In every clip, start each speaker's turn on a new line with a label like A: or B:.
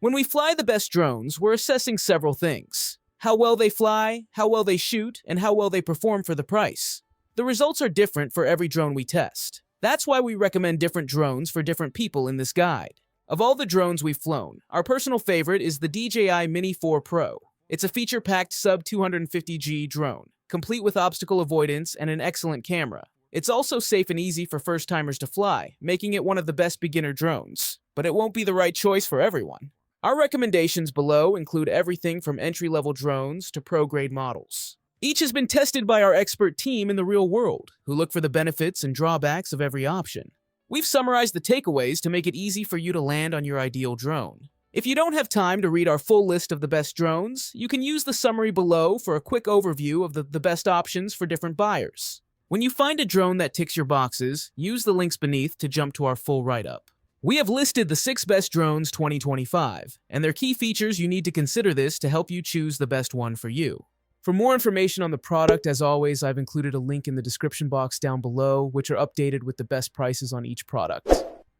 A: When we fly the best drones, we're assessing several things: how well they fly, how well they shoot, and how well they perform for the price. The results are different for every drone we test. That's why we recommend different drones for different people in this guide. Of all the drones we've flown, our personal favorite is the DJI Mini4 Pro. It's a feature-packed sub-250G drone, complete with obstacle avoidance and an excellent camera. It's also safe and easy for first-timers to fly, making it one of the best beginner drones. But it won't be the right choice for everyone. Our recommendations below include everything from entry-level drones to pro-grade models. Each has been tested by our expert team in the real world, who look for the benefits and drawbacks of every option. We've summarized the takeaways to make it easy for you to land on your ideal drone. If you don't have time to read our full list of the best drones, you can use the summary below for a quick overview of the best options for different buyers. When you find a drone that ticks your boxes, use the links beneath to jump to our full write-up. We have listed the 6 best drones 2025, and their key features you need to consider this to help you choose the best one for you. For more information on the product, as always, I've included a link in the description box down below, which are updated with the best prices on each product.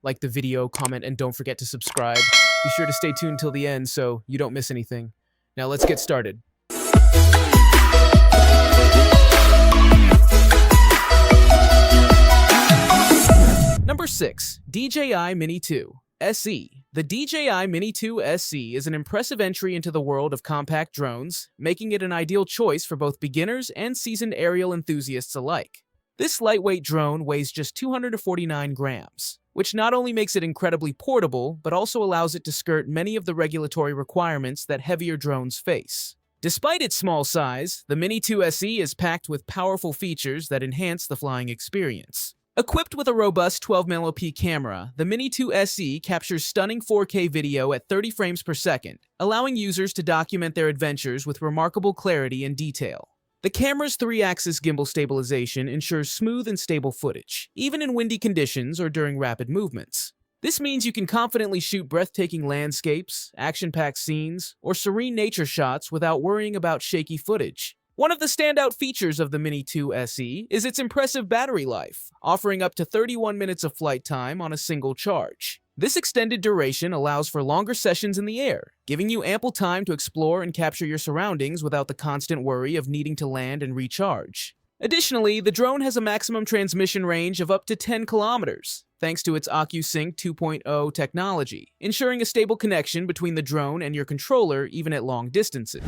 A: Like the video, comment, and don't forget to subscribe. Be sure to stay tuned till the end so you don't miss anything. Now let's get started. Number 6. DJI Mini2 SE. The DJI Mini2 SE is an impressive entry into the world of compact drones, making it an ideal choice for both beginners and seasoned aerial enthusiasts alike. This lightweight drone weighs just 249 grams, which not only makes it incredibly portable, but also allows it to skirt many of the regulatory requirements that heavier drones face. Despite its small size, the Mini2 SE is packed with powerful features that enhance the flying experience. Equipped with a robust 12MP camera, the Mini2 SE captures stunning 4K video at 30 frames per second, allowing users to document their adventures with remarkable clarity and detail. The camera's 3-axis gimbal stabilization ensures smooth and stable footage, even in windy conditions or during rapid movements. This means you can confidently shoot breathtaking landscapes, action-packed scenes, or serene nature shots without worrying about shaky footage. One of the standout features of the Mini2 SE is its impressive battery life, offering up to 31 minutes of flight time on a single charge. This extended duration allows for longer sessions in the air, giving you ample time to explore and capture your surroundings without the constant worry of needing to land and recharge. Additionally, the drone has a maximum transmission range of up to 10 kilometers, thanks to its OcuSync 2.0 technology, ensuring a stable connection between the drone and your controller even at long distances.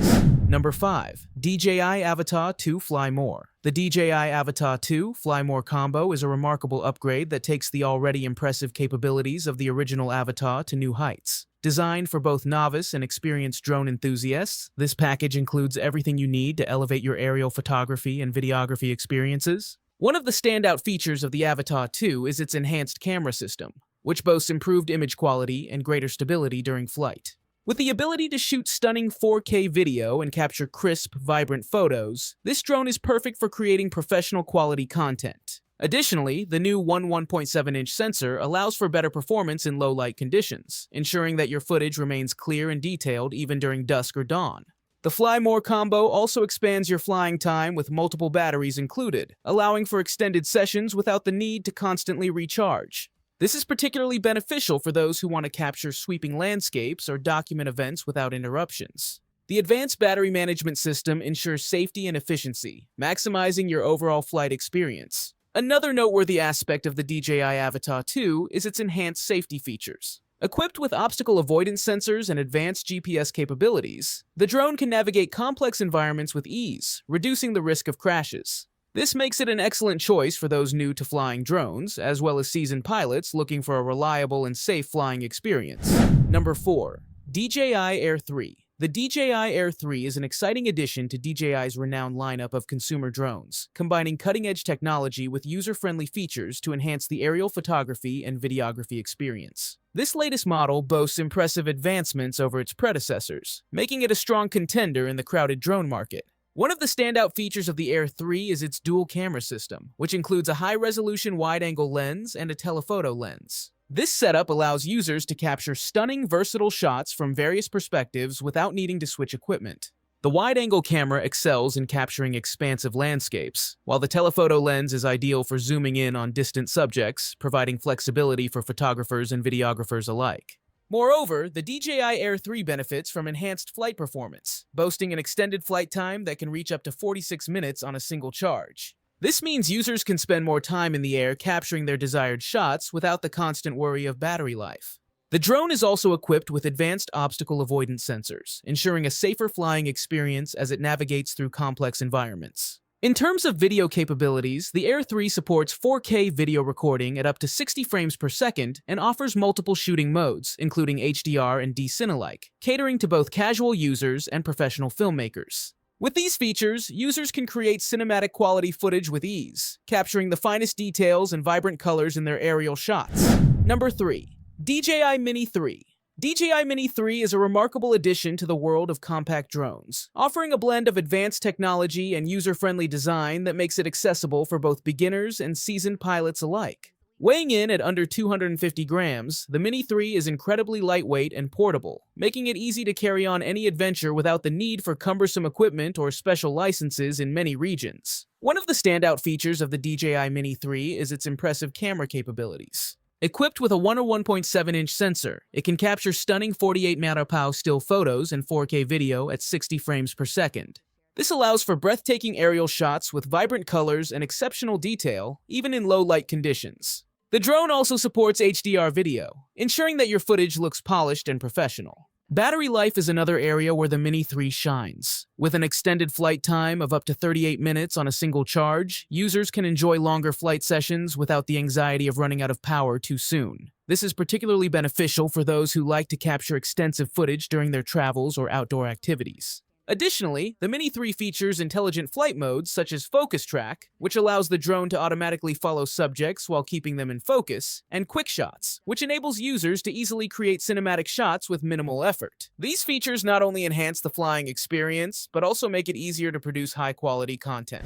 A: Number 5. DJI Avatar 2 Flymore. The DJI Avatar 2 Flymore combo is a remarkable upgrade that takes the already impressive capabilities of the original Avatar to new heights. Designed for both novice and experienced drone enthusiasts, this package includes everything you need to elevate your aerial photography and videography experiences. One of the standout features of the Avatar 2 is its enhanced camera system, which boasts improved image quality and greater stability during flight. With the ability to shoot stunning 4K video and capture crisp, vibrant photos, this drone is perfect for creating professional quality content. Additionally, the new 1.7-inch sensor allows for better performance in low-light conditions, ensuring that your footage remains clear and detailed even during dusk or dawn. The Flymore combo also expands your flying time with multiple batteries included, allowing for extended sessions without the need to constantly recharge. This is particularly beneficial for those who want to capture sweeping landscapes or document events without interruptions. The advanced battery management system ensures safety and efficiency, maximizing your overall flight experience. Another noteworthy aspect of the DJI Avatar 2 is its enhanced safety features. Equipped with obstacle avoidance sensors and advanced GPS capabilities, the drone can navigate complex environments with ease, reducing the risk of crashes. This makes it an excellent choice for those new to flying drones, as well as seasoned pilots looking for a reliable and safe flying experience. Number 4. DJI Air3. The DJI Air3 is an exciting addition to DJI's renowned lineup of consumer drones, combining cutting-edge technology with user-friendly features to enhance the aerial photography and videography experience. This latest model boasts impressive advancements over its predecessors, making it a strong contender in the crowded drone market. One of the standout features of the Air3 is its dual camera system, which includes a high-resolution wide-angle lens and a telephoto lens. This setup allows users to capture stunning, versatile shots from various perspectives without needing to switch equipment. The wide-angle camera excels in capturing expansive landscapes, while the telephoto lens is ideal for zooming in on distant subjects, providing flexibility for photographers and videographers alike. Moreover, the DJI Air3 benefits from enhanced flight performance, boasting an extended flight time that can reach up to 46 minutes on a single charge. This means users can spend more time in the air capturing their desired shots without the constant worry of battery life. The drone is also equipped with advanced obstacle avoidance sensors, ensuring a safer flying experience as it navigates through complex environments. In terms of video capabilities, the Air3 supports 4K video recording at up to 60 frames per second and offers multiple shooting modes, including HDR and D-Cine-like, catering to both casual users and professional filmmakers. With these features, users can create cinematic quality footage with ease, capturing the finest details and vibrant colors in their aerial shots. Number 3. DJI Mini3. DJI Mini3 is a remarkable addition to the world of compact drones, offering a blend of advanced technology and user-friendly design that makes it accessible for both beginners and seasoned pilots alike. Weighing in at under 250 grams, the Mini3 is incredibly lightweight and portable, making it easy to carry on any adventure without the need for cumbersome equipment or special licenses in many regions. One of the standout features of the DJI Mini3 is its impressive camera capabilities. Equipped with a 101.7-inch sensor, it can capture stunning 48-megapixel still photos and 4K video at 60 frames per second. This allows for breathtaking aerial shots with vibrant colors and exceptional detail, even in low-light conditions. The drone also supports HDR video, ensuring that your footage looks polished and professional. Battery life is another area where the Mini3 shines. With an extended flight time of up to 38 minutes on a single charge, users can enjoy longer flight sessions without the anxiety of running out of power too soon. This is particularly beneficial for those who like to capture extensive footage during their travels or outdoor activities. Additionally, the Mini3 features intelligent flight modes such as Focus Track, which allows the drone to automatically follow subjects while keeping them in focus, and Quick Shots, which enables users to easily create cinematic shots with minimal effort. These features not only enhance the flying experience, but also make it easier to produce high-quality content.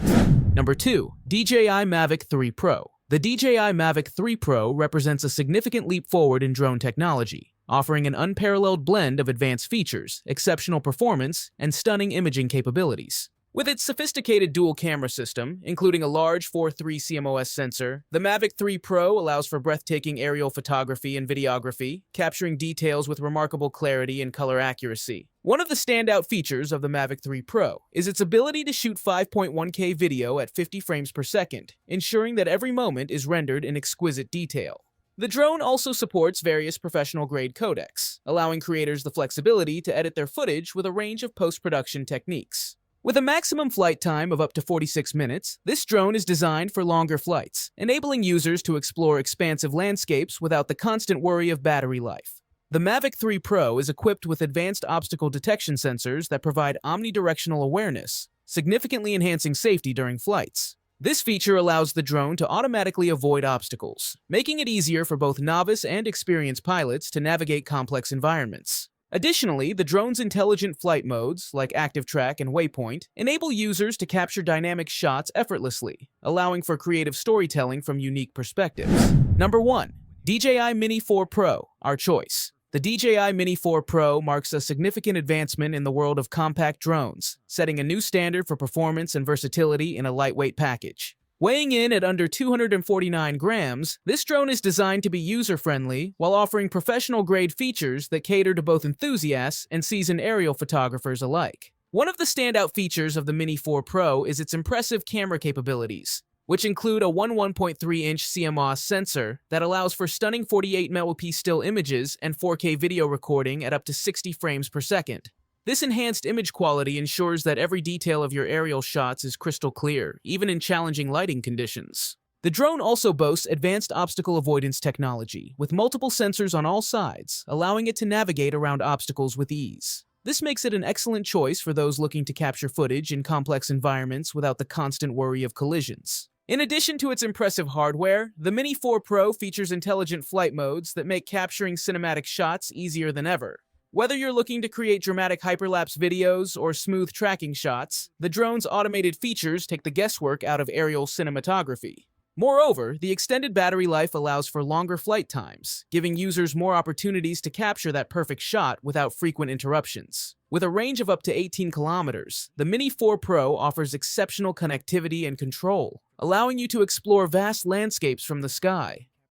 A: Number 2. DJI Mavic 3 Pro. The DJI Mavic 3 Pro represents a significant leap forward in drone technology, offering an unparalleled blend of advanced features, exceptional performance, and stunning imaging capabilities. With its sophisticated dual-camera system, including a large 4.3 CMOS sensor, the Mavic 3 Pro allows for breathtaking aerial photography and videography, capturing details with remarkable clarity and color accuracy. One of the standout features of the Mavic 3 Pro is its ability to shoot 5.1K video at 50 frames per second, ensuring that every moment is rendered in exquisite detail. The drone also supports various professional-grade codecs, allowing creators the flexibility to edit their footage with a range of post-production techniques. With a maximum flight time of up to 46 minutes, this drone is designed for longer flights, enabling users to explore expansive landscapes without the constant worry of battery life. The Mavic 3 Pro is equipped with advanced obstacle detection sensors that provide omnidirectional awareness, significantly enhancing safety during flights. This feature allows the drone to automatically avoid obstacles, making it easier for both novice and experienced pilots to navigate complex environments. Additionally, the drone's intelligent flight modes, like Active Track and Waypoint, enable users to capture dynamic shots effortlessly, allowing for creative storytelling from unique perspectives. Number 1. DJI Mini4 Pro, our choice. The DJI Mini4 Pro marks a significant advancement in the world of compact drones, setting a new standard for performance and versatility in a lightweight package. Weighing in at under 249 grams, this drone is designed to be user-friendly while offering professional-grade features that cater to both enthusiasts and seasoned aerial photographers alike. One of the standout features of the Mini4 Pro is its impressive camera capabilities, which include a 1.3-inch CMOS sensor that allows for stunning 48-megapixel still images and 4K video recording at up to 60 frames per second. This enhanced image quality ensures that every detail of your aerial shots is crystal clear, even in challenging lighting conditions. The drone also boasts advanced obstacle avoidance technology, with multiple sensors on all sides, allowing it to navigate around obstacles with ease. This makes it an excellent choice for those looking to capture footage in complex environments without the constant worry of collisions. In addition to its impressive hardware, the Mini4 Pro features intelligent flight modes that make capturing cinematic shots easier than ever. Whether you're looking to create dramatic hyperlapse videos or smooth tracking shots, the drone's automated features take the guesswork out of aerial cinematography. Moreover, the extended battery life allows for longer flight times, giving users more opportunities to capture that perfect shot without frequent interruptions. With a range of up to 18 kilometers, the Mini4 Pro offers exceptional connectivity and control, allowing you to explore vast landscapes from the sky.